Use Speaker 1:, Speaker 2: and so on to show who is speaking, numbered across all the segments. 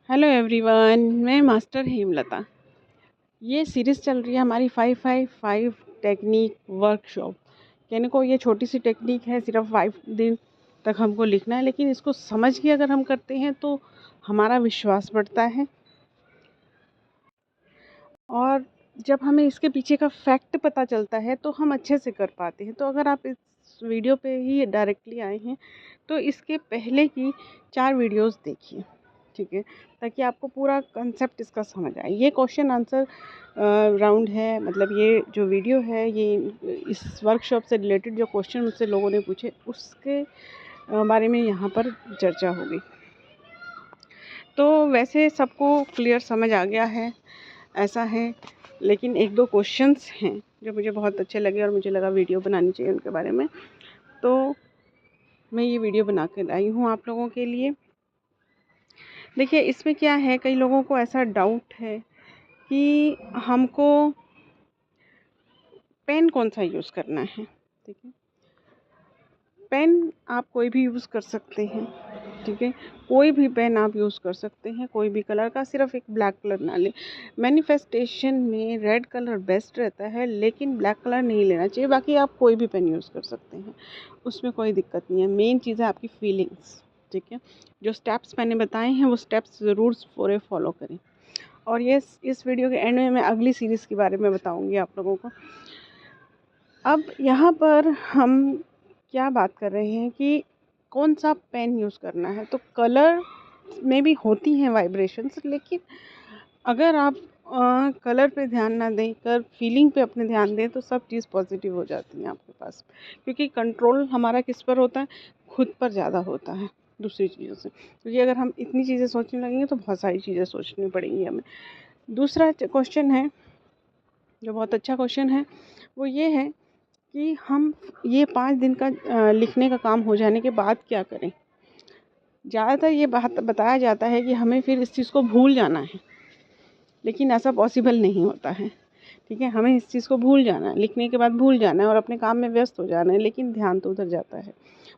Speaker 1: Hello everyone, मैं master Hemlata. ये series चल रही है हमारी 555 टेक्निक वर्कशॉप। कहने को ये छोटी सी टेक्निक है, सिर्फ 5 दिन तक हमको लिखना है, लेकिन इसको समझ के अगर हम करते हैं तो हमारा विश्वास बढ़ता है। और जब हमें इसके पीछे का फैक्ट पता चलता है तो हम अच्छे से कर पाते हैं। तो अगर आप इस वीडियो पे ही डायरेक्टली आए हैं तो इसके पहले की 4 वीडियोस देखिए, ठीक है, ताकि आपको पूरा कंसेप्ट इसका समझ आए। ये क्वेश्चन आंसर राउंड है, मतलब ये जो वीडियो है ये इस वर्कशॉप से रिलेटेड जो क्वेश्चन मुझसे लोगों ने पूछे उसके बारे में यहाँ पर चर्चा होगी। तो वैसे सबको क्लियर समझ आ गया है ऐसा है, लेकिन 1-2 क्वेश्चंस हैं जो मुझे बहुत अच्छे लगे और मुझे लगा वीडियो बनानी चाहिए उनके बारे में, तो मैं ये वीडियो बना के लाई हूँ आप लोगों के लिए। देखिए इसमें क्या है, कई लोगों को ऐसा डाउट है कि हमको पेन कौन सा यूज़ करना है। ठीक है, पेन आप कोई भी यूज़ कर सकते हैं, ठीक है, कोई भी पेन आप यूज़ कर सकते हैं, कोई भी कलर का, सिर्फ एक ब्लैक कलर ना लें। मैनिफेस्टेशन में रेड कलर बेस्ट रहता है, लेकिन ब्लैक कलर नहीं लेना चाहिए। बाकी आप कोई भी पेन यूज़ कर सकते हैं, उसमें कोई दिक्कत नहीं है। मेन चीज़ है आपकी फीलिंग्स, ठीक है। जो स्टेप्स मैंने बताए हैं वो स्टेप्स ज़रूर पूरे फॉलो करें। और ये इस वीडियो के एंड में मैं अगली सीरीज़ के बारे में बताऊँगी आप लोगों को। अब यहाँ पर हम क्या बात कर रहे हैं कि कौन सा पेन यूज़ करना है। तो कलर में भी होती हैं वाइब्रेशंस, लेकिन अगर आप कलर पे ध्यान ना दें कर फीलिंग पे अपने ध्यान दें तो सब चीज़ पॉजिटिव हो जाती है आपके पास। क्योंकि कंट्रोल हमारा किस पर होता है, खुद पर ज़्यादा होता है दूसरी चीज़ों से। क्योंकि अगर हम इतनी चीज़ें सोचने लगेंगे तो बहुत सारी चीज़ें सोचनी पड़ेंगी हमें। दूसरा क्वेश्चन है जो बहुत अच्छा क्वेश्चन है, वो ये है कि हम ये 5 दिन का लिखने का काम हो जाने के बाद क्या करें। ज़्यादातर ये बात बताया जाता है कि हमें फिर इस चीज़ को भूल जाना है, लेकिन ऐसा पॉसिबल नहीं होता है, ठीक है। हमें इस चीज़ को भूल जाना है, लिखने के बाद भूल जाना है और अपने काम में व्यस्त हो जाना है, लेकिन ध्यान तो उधर जाता है।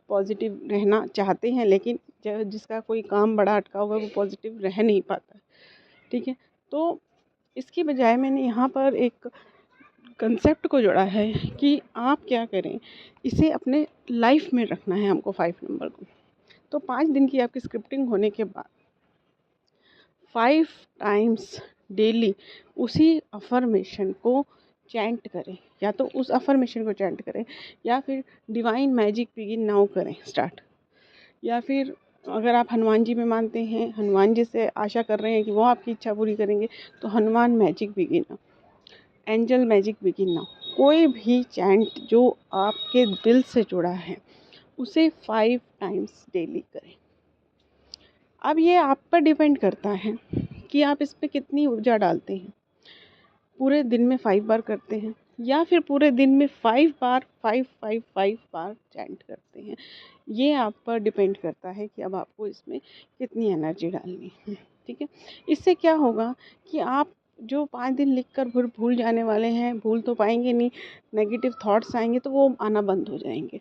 Speaker 1: पॉजिटिव रहना चाहते हैं, लेकिन जिसका कोई काम बड़ा अटका हुआ है वो पॉजिटिव रह नहीं पाता, ठीक है। तो इसकी बजाय मैंने यहाँ पर एक कंसेप्ट को जोड़ा है कि आप क्या करें, इसे अपने लाइफ में रखना है हमको 5 नंबर को। तो 5 दिन की आपकी स्क्रिप्टिंग होने के बाद 5 टाइम्स डेली उसी अफर्मेशन को चैंट करें, या तो उस अफर्मेशन को चैंट करें, या फिर डिवाइन मैजिक बिगिन नाउ करें स्टार्ट, या फिर अगर आप हनुमान जी में मानते हैं, हनुमान जी से आशा कर रहे हैं कि वो आपकी इच्छा पूरी करेंगे, तो Hanuman magic begin now, angel magic begin now, कोई भी चैंट जो आपके दिल से जुड़ा है उसे 5 टाइम्स डेली करें। अब ये आप पर डिपेंड करता है कि आप इस पे कितनी ऊर्जा डालते हैं। पूरे दिन में 5 बार करते हैं या फिर पूरे दिन में 5 बार 5 बार चैंट करते हैं। ये आप पर डिपेंड करता है कि अब आपको इसमें कितनी एनर्जी डालनी है, ठीक है। इससे क्या होगा कि आप जो 5 दिन लिख कर फिर भूल जाने वाले हैं, भूल तो पाएंगे नहीं, नेगेटिव थॉट्स आएंगे तो वो आना बंद हो जाएंगे।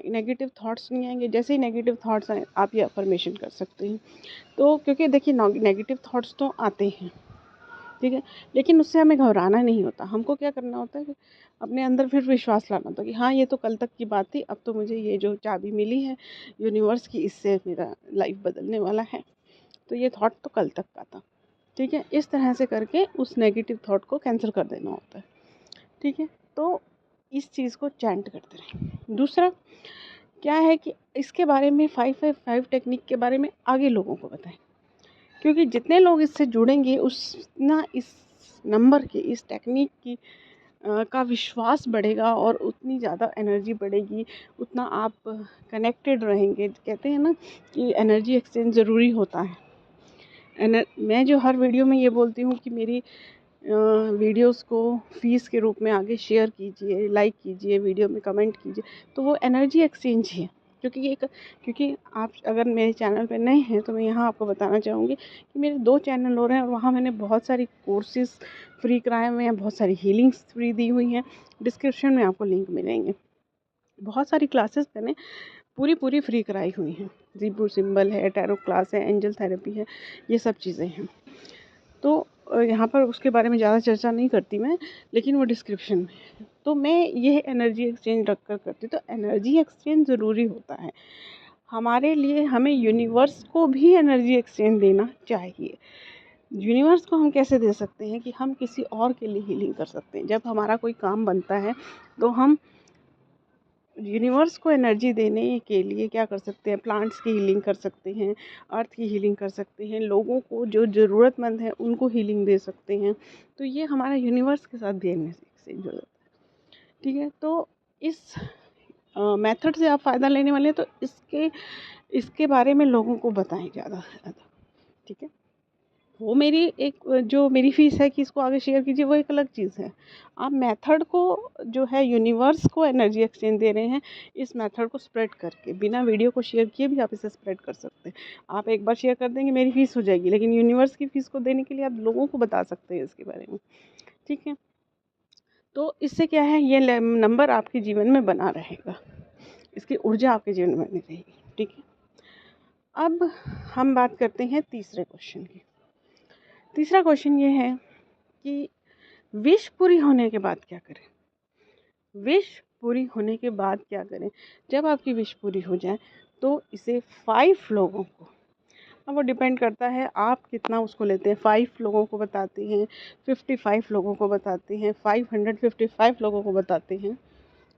Speaker 1: नेगेटिव थॉट्स नहीं आएंगे, जैसे ही नेगेटिव थॉट्स आए आप ये अफर्मेशन कर सकते हैं। तो क्योंकि देखिए नेगेटिव थॉट्स तो आते हैं, ठीक है, लेकिन उससे हमें घबराना नहीं होता। हमको क्या करना होता है कि अपने अंदर फिर विश्वास लाना होता है कि हाँ ये तो कल तक की बात थी, अब तो मुझे ये जो चाबी मिली है यूनिवर्स की, इससे मेरा लाइफ बदलने वाला है, तो ये थॉट तो कल तक का था, ठीक है। इस तरह से करके उस नेगेटिव थॉट को कैंसिल कर देना होता है, ठीक है। तो इस चीज़ को चैंट करते रहें। दूसरा क्या है कि इसके बारे में 555 टेक्निक के बारे में आगे लोगों को बताएं, क्योंकि जितने लोग इससे जुड़ेंगे उतना इस नंबर की, इस टेक्निक की का विश्वास बढ़ेगा और उतनी ज़्यादा एनर्जी बढ़ेगी, उतना आप कनेक्टेड रहेंगे। कहते हैं ना कि एनर्जी एक्सचेंज ज़रूरी होता है। मैं जो हर वीडियो में ये बोलती हूँ कि मेरी वीडियोस को फीस के रूप में आगे शेयर कीजिए, लाइक कीजिए, वीडियो में कमेंट कीजिए, तो वो एनर्जी एक्सचेंज ही है। क्योंकि आप अगर मेरे चैनल पे नए हैं तो मैं यहाँ आपको बताना चाहूँगी कि मेरे 2 चैनल और हैं और वहाँ मैंने बहुत सारी कोर्सेज़ फ्री कराए हुए हैं, बहुत सारी हीलिंग्स फ्री दी हुई हैं। डिस्क्रिप्शन में आपको लिंक मिलेंगे। बहुत सारी क्लासेस मैंने पूरी पूरी फ्री कराई हुई हैं। ज़ीब्रू सिंबल है, टैरो क्लास है, एंजल थेरेपी है, ये सब चीज़ें हैं। तो यहाँ पर उसके बारे में ज़्यादा चर्चा नहीं करती मैं, लेकिन वो डिस्क्रिप्शन में है। तो मैं ये एनर्जी एक्सचेंज रख कर करती हूँ। तो एनर्जी एक्सचेंज ज़रूरी होता है हमारे लिए। हमें यूनिवर्स को भी एनर्जी एक्सचेंज देना चाहिए। यूनिवर्स को हम कैसे दे सकते हैं कि हम किसी और के लिए हीलिंग कर सकते हैं। जब हमारा कोई काम बनता है तो हम यूनिवर्स को एनर्जी देने के लिए क्या कर सकते हैं, प्लांट्स की हीलिंग कर सकते हैं, अर्थ की हीलिंग कर सकते हैं, लोगों को जो ज़रूरतमंद है उनको हीलिंग दे सकते हैं। तो ये हमारा यूनिवर्स के साथ भी एनर्जी एक्सचेंज हो जाता है। ठीक है, तो इस मेथड से आप फ़ायदा लेने वाले हैं तो इसके बारे में लोगों को बताएं ज़्यादा से ज़्यादा। ठीक है, वो मेरी एक जो मेरी फ़ीस है कि इसको आगे शेयर कीजिए, वो एक अलग चीज़ है। आप मेथड को जो है यूनिवर्स को एनर्जी एक्सचेंज दे रहे हैं, इस मेथड को स्प्रेड करके, बिना वीडियो को शेयर किए भी आप इसे स्प्रेड कर सकते हैं। आप एक बार शेयर कर देंगे मेरी फ़ीस हो जाएगी, लेकिन यूनिवर्स की फ़ीस को देने के लिए आप लोगों को बता सकते हैं इसके बारे में। ठीक है, तो इससे क्या है, ये नंबर आपके जीवन में बना रहेगा, इसकी ऊर्जा आपके जीवन में बनी रहेगी। ठीक है, अब हम बात करते हैं तीसरे क्वेश्चन की। तीसरा क्वेश्चन ये है कि विश पूरी होने के बाद क्या करें। विश पूरी होने के बाद क्या करें। जब आपकी विश पूरी हो जाए तो इसे 5 लोगों को, अब वो डिपेंड करता है आप कितना उसको लेते हैं। 5 लोगों को बताते हैं, 55 लोगों को बताते हैं, 555 लोगों को बताते हैं,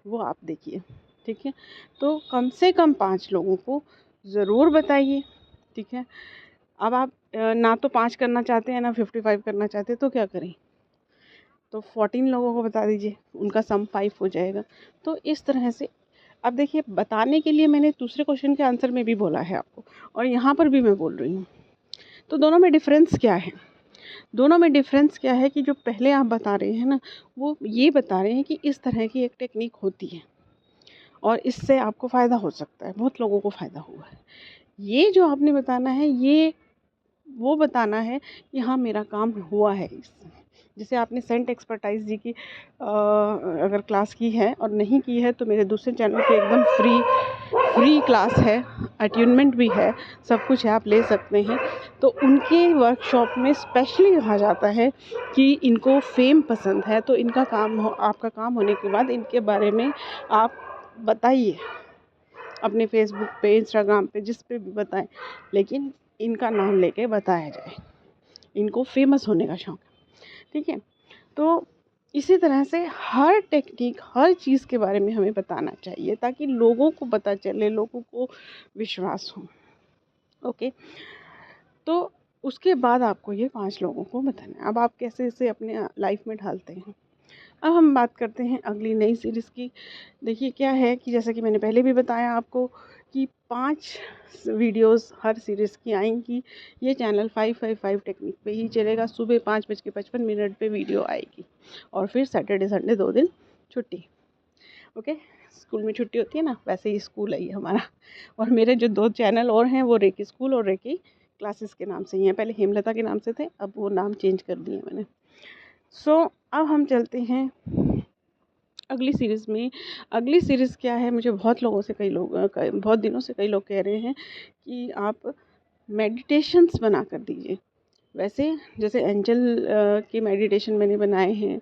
Speaker 1: वो आप देखिए। ठीक है, तो कम से कम 5 लोगों को ज़रूर बताइए। ठीक है, अब आप ना तो 5 करना चाहते हैं ना 55 करना चाहते, तो क्या करें, तो 14 लोगों को बता दीजिए, उनका सम 5 हो जाएगा। तो इस तरह से अब देखिए, बताने के लिए मैंने दूसरे क्वेश्चन के आंसर में भी बोला है आपको, और यहाँ पर भी मैं बोल रही हूँ। तो दोनों में डिफरेंस क्या है, दोनों में डिफरेंस क्या है कि जो पहले आप बता रहे हैं ना, वो ये बता रहे हैं कि इस तरह की एक टेक्निक होती है और इससे आपको फ़ायदा हो सकता है, बहुत लोगों को फ़ायदा हुआ है। ये जो आपने बताना है, ये वो बताना है कि हाँ मेरा काम हुआ है इससे। जैसे आपने सेंट एक्सपर्टाइज जी की अगर क्लास की है और नहीं की है तो मेरे दूसरे चैनल पे एकदम फ्री क्लास है, अट्यूनमेंट भी है, सब कुछ है, आप ले सकते हैं। तो उनके वर्कशॉप में स्पेशली कहा जाता है कि इनको फेम पसंद है, तो इनका काम आपका काम होने के बाद इनके बारे में आप बताइए अपने फेसबुक पे, इंस्टाग्राम पे, जिस पे भी बताएं, लेकिन इनका नाम लेके बताया जाए। इनको फेमस होने का शौक है। ठीक है, तो इसी तरह से हर टेक्निक, हर चीज़ के बारे में हमें बताना चाहिए ताकि लोगों को पता चले, लोगों को विश्वास हो। ओके, तो उसके बाद आपको ये 5 लोगों को बताना है। अब आप कैसे इसे अपने लाइफ में ढालते हैं। अब हम बात करते हैं अगली नई सीरीज़ की। देखिए क्या है कि जैसा कि मैंने पहले भी बताया आपको कि 5 वीडियोस हर सीरीज़ की आएंगी। ये चैनल 555 टेक्निक पे ही चलेगा। सुबह 5:55 पे वीडियो आएगी और फिर सैटरडे संडे 2 दिन छुट्टी। ओके, स्कूल में छुट्टी होती है ना, वैसे ही स्कूल है ये हमारा। और मेरे जो 2 चैनल और हैं वो रेकी स्कूल और रेकी क्लासेस के नाम से ही हैं। पहले हेमलता के नाम से थे, अब वो नाम चेंज कर दिए मैंने। अब हम चलते हैं अगली सीरीज़ में। अगली सीरीज़ क्या है, मुझे बहुत लोगों से बहुत दिनों से कई लोग कह रहे हैं कि आप मेडिटेशंस बना कर दीजिए। वैसे जैसे एंजल के मेडिटेशन मैंने बनाए हैं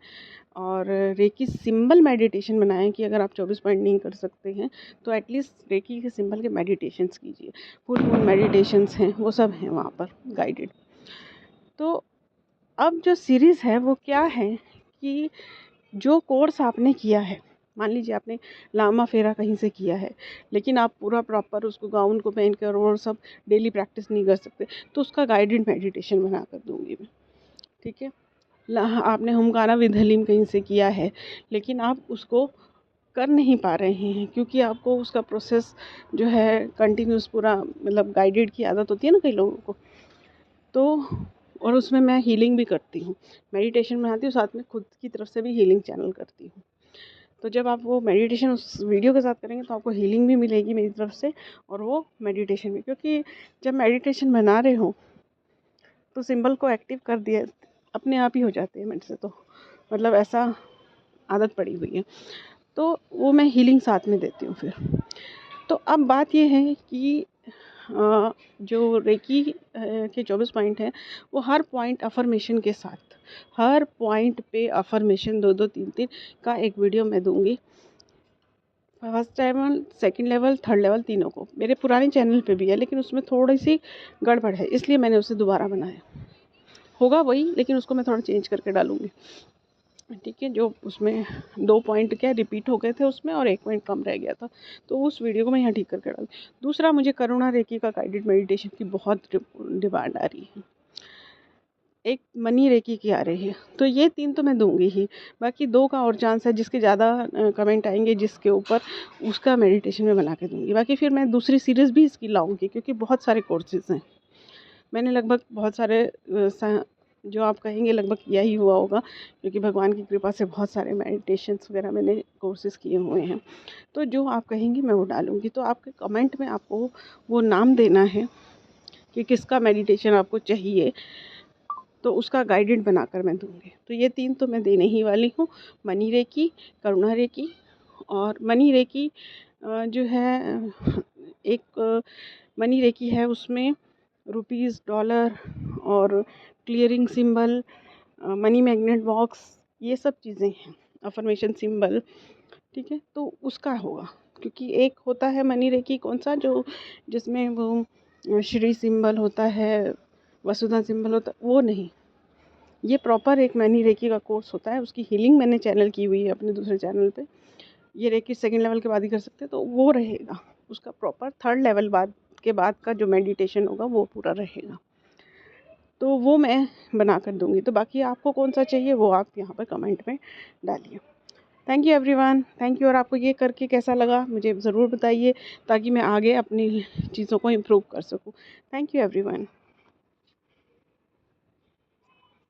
Speaker 1: और रेकी सिंबल मेडिटेशन बनाए हैं कि अगर आप 24 पॉइंट नहीं कर सकते हैं तो एटलीस्ट रेकी के सिंबल के मेडिटेशंस कीजिए। फुल मून मेडिटेशंस हैं, वो सब हैं वहाँ पर गाइडेड। तो अब जो सीरीज़ है वो क्या है कि जो कोर्स आपने किया है, मान लीजिए आपने लामा फेरा कहीं से किया है, लेकिन आप पूरा प्रॉपर उसको गाउन को पहन कर और सब डेली प्रैक्टिस नहीं कर सकते, तो उसका गाइडेड मेडिटेशन बना कर दूँगी मैं। ठीक है, आपने हुमकाना विद हलीम कहीं से किया है, लेकिन आप उसको कर नहीं पा रहे हैं क्योंकि आपको उसका प्रोसेस जो है कंटिन्यूस पूरा, मतलब गाइडेड की आदत होती है ना कई लोगों को, तो और उसमें मैं हीलिंग भी करती हूँ, मेडिटेशन बनाती हूँ, साथ में खुद की तरफ से भी हीलिंग चैनल करती हूँ। तो जब आप वो मेडिटेशन उस वीडियो के साथ करेंगे तो आपको हीलिंग भी मिलेगी मेरी तरफ से और वो मेडिटेशन भी, क्योंकि जब मेडिटेशन बना रहे हो तो सिंबल को एक्टिव कर दिया अपने आप ही हो जाते हैं मेरे से, तो मतलब ऐसा आदत पड़ी हुई है, तो वो मैं हीलिंग साथ में देती हूँ फिर। तो अब बात ये है कि जो रेकी के 24 पॉइंट हैं वो हर पॉइंट अफर्मेशन के साथ, हर पॉइंट पे अफर्मेशन 2-2 3-3 का एक वीडियो मैं दूंगी। First level, second level, third level, तीनों को। मेरे पुराने चैनल पे भी है लेकिन उसमें थोड़ी सी गड़बड़ है, इसलिए मैंने उसे दोबारा बनाया। होगा वही लेकिन उसको मैं थोड़ा चेंज करके डालूंगी, ठीक है। जो उसमें 2 पॉइंट क्या रिपीट हो गए थे उसमें और 1 पॉइंट कम रह गया था, तो उस वीडियो को मैं यहाँ ठीक करके डाल। दूसरा, मुझे करुणा रेकी का गाइडेड मेडिटेशन की बहुत डिमांड आ रही है, एक मनी रेकी की आ रही है, तो ये 3 तो मैं दूंगी ही। बाकी 2 का और चांस है, जिसके ज़्यादा कमेंट आएंगे जिसके ऊपर, उसका मेडिटेशन में बना के दूंगी। बाकी फिर मैं दूसरी सीरीज़ भी इसकी लाऊंगी, क्योंकि बहुत सारे कोर्सेज़ हैं। मैंने लगभग बहुत सारे जो आप कहेंगे लगभग किया ही हुआ होगा, क्योंकि भगवान की कृपा से बहुत सारे मेडिटेशंस वगैरह मैंने कोर्सेज़ किए हुए हैं। तो जो आप कहेंगी मैं वो डालूँगी। तो आपके कमेंट में आपको वो नाम देना है कि किसका मेडिटेशन आपको चाहिए, तो उसका गाइडेड बनाकर मैं दूँगी। तो ये 3 तो मैं देने ही वाली हूँ, मनी रेकी, करुणा रेकी। और मनी रेकी जो है, एक मनी रेकी है, उसमें रुपीज़, डॉलर और clearing symbol, money magnet box, ये सब चीज़ें हैं, अफर्मेशन सिंबल, ठीक है। तो उसका होगा, क्योंकि एक होता है मनी रेकी कौन सा, जो जिसमें वो श्री सिंबल होता है, वसुधा सिंबल होता है, वो नहीं। ये प्रॉपर एक मनी रेकी का कोर्स होता है, उसकी हीलिंग मैंने चैनल की हुई है अपने दूसरे चैनल पे। ये रेकी सेकंड लेवल के बाद ही कर सकते हैं, तो वो रहेगा उसका प्रॉपर। थर्ड लेवल के बाद का जो मेडिटेशन होगा वो पूरा रहेगा, तो वो मैं बना कर दूँगी। तो बाकी आपको कौन सा चाहिए वो आप यहाँ पर कमेंट में डालिए। Thank you everyone, thank you. और आपको ये करके कैसा लगा मुझे ज़रूर बताइए, ताकि मैं आगे अपनी चीज़ों को इम्प्रूव कर सकूँ। Thank you everyone.